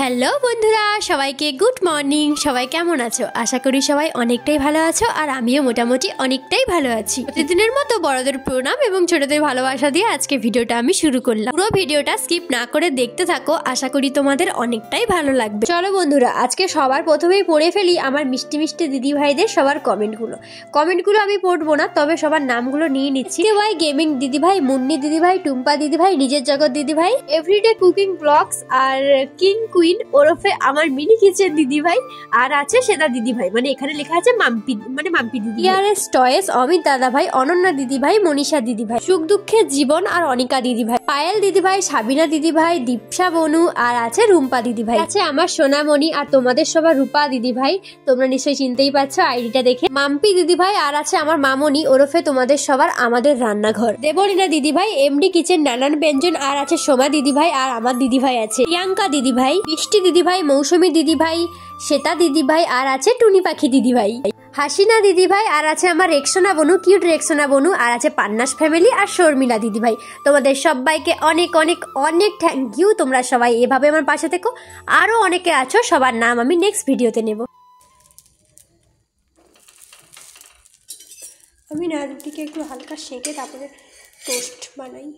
Hello বন্ধুরা, সবাইকে good morning. সবাই কেমন আছো? আশা করি সবাই অনেকটাই ভালো আছো, আর আমিও মোটামুটি অনেকটাই ভালো আছি। প্রতিদিনের মতো বড়দের প্রণাম এবং ছোটদের ভালোবাসা দিয়ে আজকে ভিডিওটা আমি শুরু করলাম। পুরো ভিডিওটা স্কিপ না করে দেখতে থাকো, আশা করি তোমাদের অনেকটাই ভালো লাগবে। চলো বন্ধুরা, আজকে সবার প্রথমেই পড়ে ফেলি আমার মিষ্টি মিষ্টি দিদি ভাইদের সবার কমেন্টগুলো আমি পড়বো না, তবে সবার নামগুলো নিয়ে নিচ্ছি। ভাই গেমিং দিদি ভাই, মুন্নি দিদি ভাই, টুম্পা দিদি ভাই, নিজের জগৎ দিদি ভাই, এভরিডে কুকিং ব্লগস, আর কিং কুইন ওরফে আমার মিনি কিচেন দিদি ভাই, আর আছে সেদা দিদি ভাই, মানে এখানে লেখা আছে মাম্পি দিদি, ইয়ারএস টয়েস, অমিত দাদা ভাই, অনন্যা দিদি ভাই, মনীষা দিদি ভাই, সুখ দুঃখের জীবন আর অনিকা দিদি ভাই, পায়েল দিদি ভাই, সাবিনা দিদি ভাই, দীপসা বনু, আর আছে রুম্পা দিদি ভাই, আছে আমার সোনামণি আর তোমাদের সবার রূপা দিদি ভাই, তোমরা নিশ্চয়ই চিনতেই পারছো আইডিটা দেখে, মাম্পি দিদি ভাই, আর আছে আমার মামনি ওরফে তোমাদের সবার আমাদের রান্নাঘর, দেবলীনা দিদি ভাই, এমডি কিচেন নানান ব্যঞ্জন, আর আছে সোমা দিদি ভাই, আর আমার দিদি ভাই আছে প্রিয়াঙ্কা দিদি ভাই, বৃষ্টি দিদি ভাই, মৌসুমী দিদি ভাই, শ্বেতা দিদি ভাই, আর আছে টুনি পাখি দিদি ভাই, হাসিনা দিদি ভাই, আর আছে আমার রেক্সোনা বনু, কিউট রেক্সোনা বনু, আর আছে পান্নাস ফ্যামিলি আর শর্মিলা দিদি ভাই। তোমাদের সবাইকে অনেক অনেক অনেক থ্যাংক ইউ। তোমরা সবাই এভাবে আমার পাশে থেকো। আরো অনেকে আছো, সবার নাম আমি নেক্সট ভিডিওতে নেব। আমি না রুটিকে একটু হালকা সেঁকে তারপরে টোস্ট বানাই।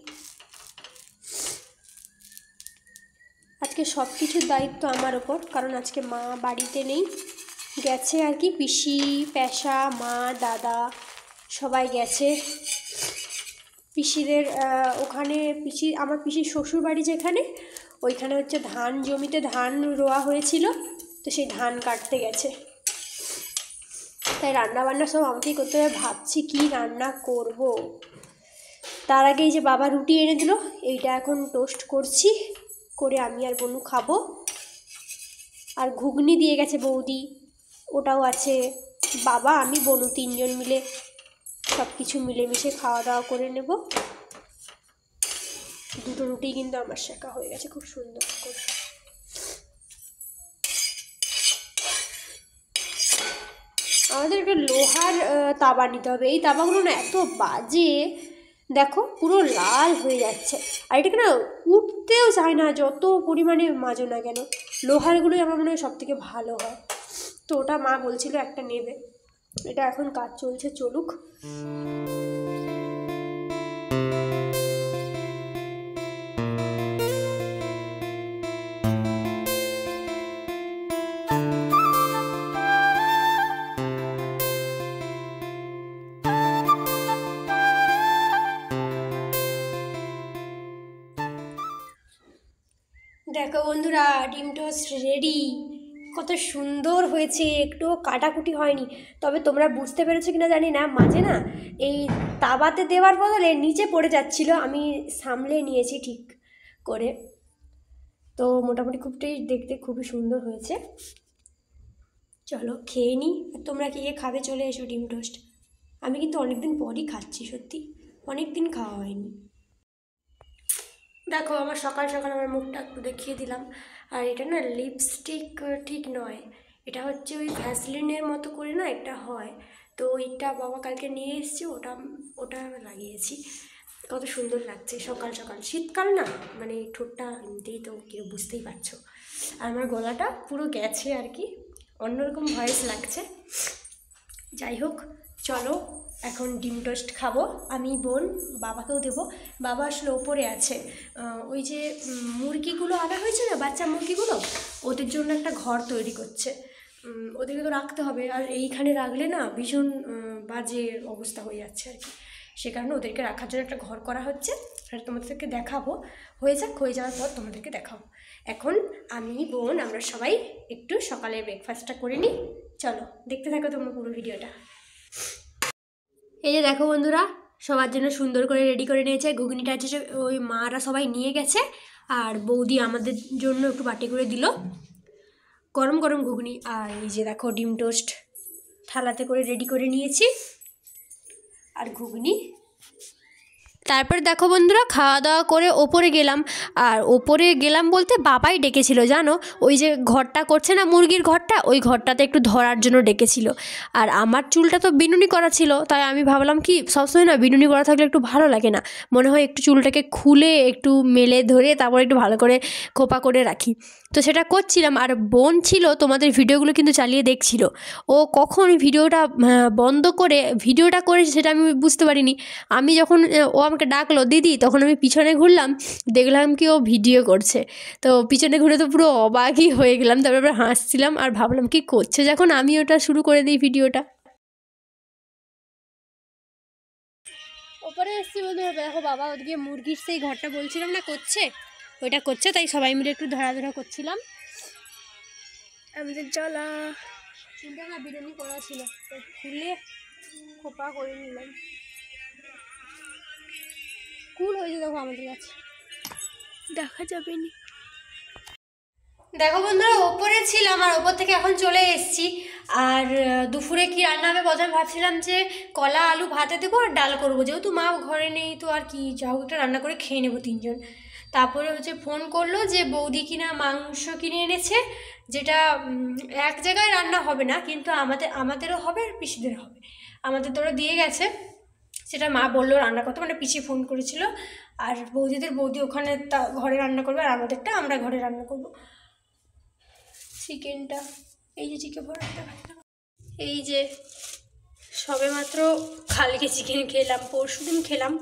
আজকে সব কিছুর দায়িত্ব আমার ওপর, কারণ আজকে মা বাড়িতে নেই, গেছে আর কি। পিসি, পেশা, মা, দাদা সবাই গেছে পিসিদের ওখানে। আমার পিসির শ্বশুর বাড়ি যেখানে, ওইখানে হচ্ছে ধান জমিতে ধান রোয়া হয়েছিল, তো সেই ধান কাটতে গেছে। তাই রান্নাবান্না সব আমাকেই করতে হবে। ভাবছি কি রান্না করব। তার আগে এই যে বাবা রুটি এনে দিল, এইটা এখন টোস্ট করছি, করে আমি আর বনু খাবো। আর ঘুগনি দিয়ে গেছে বৌদি, ওটাও আছে। বাবা, আমি, বনু তিনজন মিলে সব কিছু মিলেমিশে খাওয়া দাওয়া করে নেব। দুটো রুটি কিন্তু আমার শেখা হয়ে গেছে খুব সুন্দর করে। আমাদের একটা লোহার তাওয়া নিতে হবে। এই তাওয়াগুলো না এত বাজে, দেখো পুরো লাল হয়ে যাচ্ছে, আর এটাকে না উঠতেও চায় না, যত পরিমাণে মাজো না কেন। লোহারগুলোই আমার মনে হয় সব থেকে ভালো হয়। তো ওটা মা বলছিল একটা নেবে, এটা এখন কাজ চলছে, চলুক। দেখো বন্ধুরা, ডিম টোস্ট রেডি। কত সুন্দর হয়েছে, একটুও কাটাকুটি হয়নি। তবে তোমরা বুঝতে পেরেছো কিনা জানি না, মাঝে না এই তাওয়াতে দেওয়ার বদলে নিচে পড়ে যাচ্ছিল, আমি সামলে নিয়েছি ঠিক করে। তো মোটামুটি দেখতে খুবই সুন্দর হয়েছে। চলো খেয়ে নিই। তোমরা কে খাবে চলে এসো ডিম টোস্ট। আমি কিন্তু অনেকদিন পরই খাচ্ছি, সত্যি অনেক দিন খাওয়া হয়নি। দেখো আমার সকাল সকাল আমার মুখটা একটু দেখিয়ে দিলাম। আর এটা না লিপস্টিক ঠিক নয়, এটা হচ্ছে ওই ভ্যাসলিনের মতো করে না একটা হয়, তো ওইটা বাবা কালকে নিয়ে এসছে, ওটা লাগিয়েছি। কত সুন্দর লাগছে সকাল সকাল, শীতকাল না, মানে ঠোঁটটা এমনিতেই তো কেউ বুঝতেই পারছো। আর আমার গলাটা পুরো গেছে আর কি, অন্যরকম ভয়েস লাগছে। যাই হোক, চলো এখন ডিম টোস্ট খাবো আমি, বোন, বাবাকেও দেবো। বাবা আসলে ওপরে আছে, ওই যে মুরগিগুলো আনা হয়েছে না, বাচ্চা মুরগিগুলো, ওদের জন্য একটা ঘর তৈরি করছে। ওদেরকে তো রাখতে হবে, আর এইখানে রাখলে না ভীষণ বাজে অবস্থা হয়ে যাচ্ছে আর কি। সে কারণে ওদেরকে রাখার জন্য একটা ঘর করা হচ্ছে, আর তোমাদেরকে দেখাবো। হয়ে যাওয়ার পর তোমাদেরকে দেখাবো। এখন আমি, বোন, আমরা সবাই একটু সকালে ব্রেকফাস্টটা করে নিই। চলো দেখতে থাকো তোমরা পুরো ভিডিওটা। এই যে দেখো বন্ধুরা, সবার জন্য সুন্দর করে রেডি করে নিয়েছে। ঘুগনিটা আছে ওই মারা সবাই নিয়ে গেছে, আর বৌদি আমাদের জন্য একটু বাটি করে দিল গরম গরম ঘুগনি। আর এই যে দেখো ডিম টোস্ট থালাতে করে রেডি করে নিয়েছি, আর ঘুগনি তারপরে দেখো বন্ধুরা, খাওয়া দাওয়া করে ওপরে গেলাম। আর ওপরে গেলাম বলতে বাবাই ডেকেছিল জানো, ওই যে ঘরটা করছে না মুরগির ঘরটা, ওই ঘরটাতে একটু ধরার জন্য ডেকেছিল। আর আমার চুলটা তো বিনুনি করা ছিল, তাই আমি ভাবলাম কি সবসময় না বিনুনি করা থাকলে একটু ভালো লাগে না, মনে হয় একটু চুলটাকে খুলে একটু মেলে ধরে তারপর একটু ভালো করে খোপা করে রাখি। তো সেটা করছিলাম। আর বোন ছিল তোমাদের ভিডিওগুলো কিন্তু চালিয়ে দেখছিল। ও কখন ভিডিওটা বন্ধ করে ভিডিওটা করেছে সেটা আমি বুঝতে পারিনি। আমি যখন ও আমাকে ডাকলো দিদি, তখন আমি পিছনে ঘুরলাম, দেখলাম কি ও ভিডিও করছে। তো পিছনে ঘুরে তো পুরো অবাকই হয়ে গেলাম। তারপরে হাসছিলাম আর ভাবলাম কি করছে যখন আমি ওটা শুরু করে দিই ভিডিওটা। ওপরে এসছি বন্ধুরা, দেখো বাবা ওদিকে মুরগির সেই ঘরটা বলছিলাম না করছে, ওইটা করছে, তাই সবাই মিলে একটু ধরা করছিলাম। আমাদের চলা চুলটা না বিরিয়ানি করা ছিল, তো খুলে খোপা করে নিলাম। কুল হয়েছে দেখো আমাদের কাছে, দেখা যাবে না। দেখো বন্ধুরা, ওপরে ছিলাম আর ওপর থেকে এখন চলে এসেছি। আর দুপুরে কি রান্না হবে প্রথমে ভাবছিলাম যে কলা আলু ভাতে দেবো আর ডাল করবো, যেহেতু মা ঘরে নেই তো আর কি যাও একটা রান্না করে খেয়ে নেবো তিনজন। তারপরে হচ্ছে ফোন করলো যে বৌদি কিনা মাংস কিনে এনেছে, যেটা এক জায়গায় রান্না হবে না, কিন্তু আমাদেরও হবে আর পিসিদেরও হবে। আমাদের তো দিয়ে গেছে, সেটা মা বললো রান্না করতে, মানে পিসি ফোন করেছিল। আর বৌদি ওখানে ঘরে রান্না করবে, আর আমাদেরটা আমরা ঘরে রান্না করবো। চিকেনটা এই যে চিকেন ভরাটা, এই যে সবে মাত্র কালকে চিকেন খেলাম, পরশু দিন খেলাম,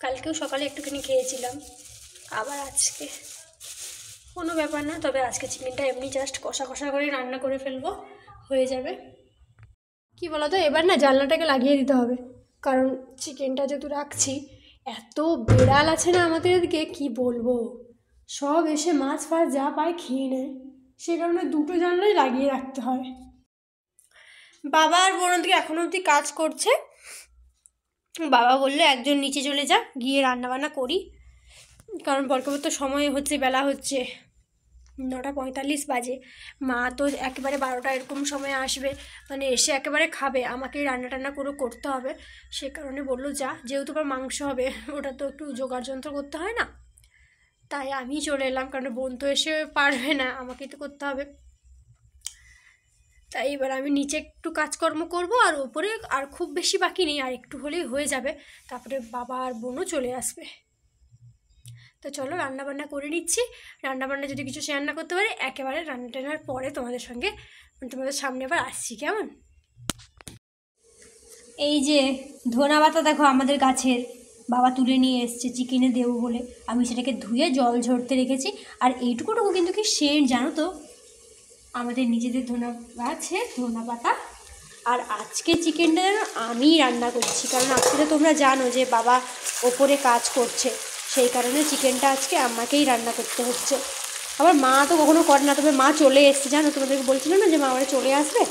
কালকেও সকালে একটুখানি খেয়েছিলাম, আবার আজকে কোনো ব্যাপার না। তবে আজকে চিকেনটা এমনি জাস্ট কষা কষা করে রান্না করে ফেলবো, হয়ে যাবে। কি বলো তো, এবার না জানলাটাকে লাগিয়ে দিতে হবে, কারণ চিকেনটা যেহেতু রাখছি, এত বিড়াল আছে না আমাদের এদিকে কি বলবো, সব এসে মাছ ফাছ যা পায় খেয়ে নেয়, সে কারণে দুটো জানলাই লাগিয়ে রাখতে হয়। বাবা আর বোন দিকে এখনো অবধি কাজ করছে। বাবা বললো একজন নিচে চলে যা, গিয়ে রান্নাবান্না করি, কারণ বরকবর তো সময় হচ্ছে, বেলা হচ্ছে 9:45 বাজে। মা তো একেবারে 12টা এরকম সময় আসবে, মানে এসে একেবারে খাবে, আমাকে রান্না টান্না করে করতে হবে। সে কারণে বললো যা, যেহেতু আবার মাংস হবে ওটা তো একটু জোগাড় যন্ত্র করতে হয় না, তাই আমি চলে এলাম, কারণ বোন তো এসে পারবে না, আমাকেই তো করতে হবে। তাই এবার আমি নিচে একটু কাজকর্ম করব, আর ওপরে আর খুব বেশি বাকি নেই, আর একটু হলেই হয়ে যাবে, তারপরে বাবা আর বোনও চলে আসবে। তো চলো রান্নাবান্না করে নিচ্ছি। রান্নাবান্না যদি কিছু শেয়ার না করতে পারি, একেবারে রান্না টান্নার পরে তোমাদের সামনে আবার আসছি, কেমন? এই যে ধনা পাতা দেখো আমাদের গাছের, বাবা তুলে নিয়ে এসছে চিকেনে দেবো বলে, আমি সেটাকে ধুয়ে জল ঝরতে রেখেছি। আর এইটুকু কিন্তু কি সেন্ট জানো তো, আমাদের নিজেদের ধনা পাতা। আর আজকে চিকেনটা যেন আমি রান্না করছি, কারণ আজকে তো তোমরা জানো যে বাবা ওপরে কাজ করছে, সেই কারণে চিকেনটা আজকে আমাকেই রান্না করতে হচ্ছে। আবার মা তো কখনো করে না, তবে মা চলে এসছে জানো, তোমাদেরকে বলছিল না যে মা আবার চলে আসবে,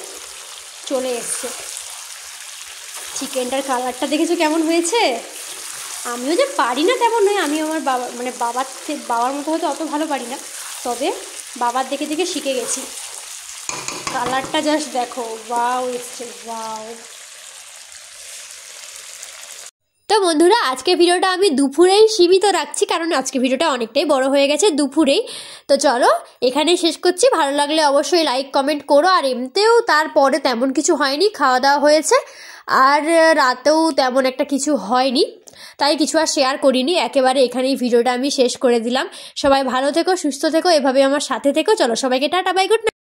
চলে এসছে। চিকেনটার কালারটা দেখেছো কেমন হয়েছে? আমিও যে পারি না তেমন নয়, আমি আমার বাবার মতো হয়তো অত ভালো পারি না, তবে বাবার দেখে দেখে শিখে গেছি। কালারটা জাস্ট দেখো, ওয়াও এসছে, ওয়াও। তো বন্ধুরা, আজকে ভিডিওটা আমি দুপুরেই সীমিত রাখছি, কারণ আজকে ভিডিওটা অনেকটাই বড় হয়ে গেছে দুপুরেই। তো চলো এখানেই শেষ করছি, ভালো লাগলে অবশ্যই লাইক কমেন্ট করো। আর এমনিতেও তারপরে তেমন কিছু হয়নি, খাওয়া দাওয়া হয়েছে, আর রাতেও তেমন একটা কিছু হয়নি, তাই কিছু আর শেয়ার করিনি, একেবারে এখানেই ভিডিওটা আমি শেষ করে দিলাম। সবাই ভালো থেকো, সুস্থ থেকো, এভাবে আমার সাথে থেকো। চলো সবাইকে টাটা, বাই, গুড নাইট।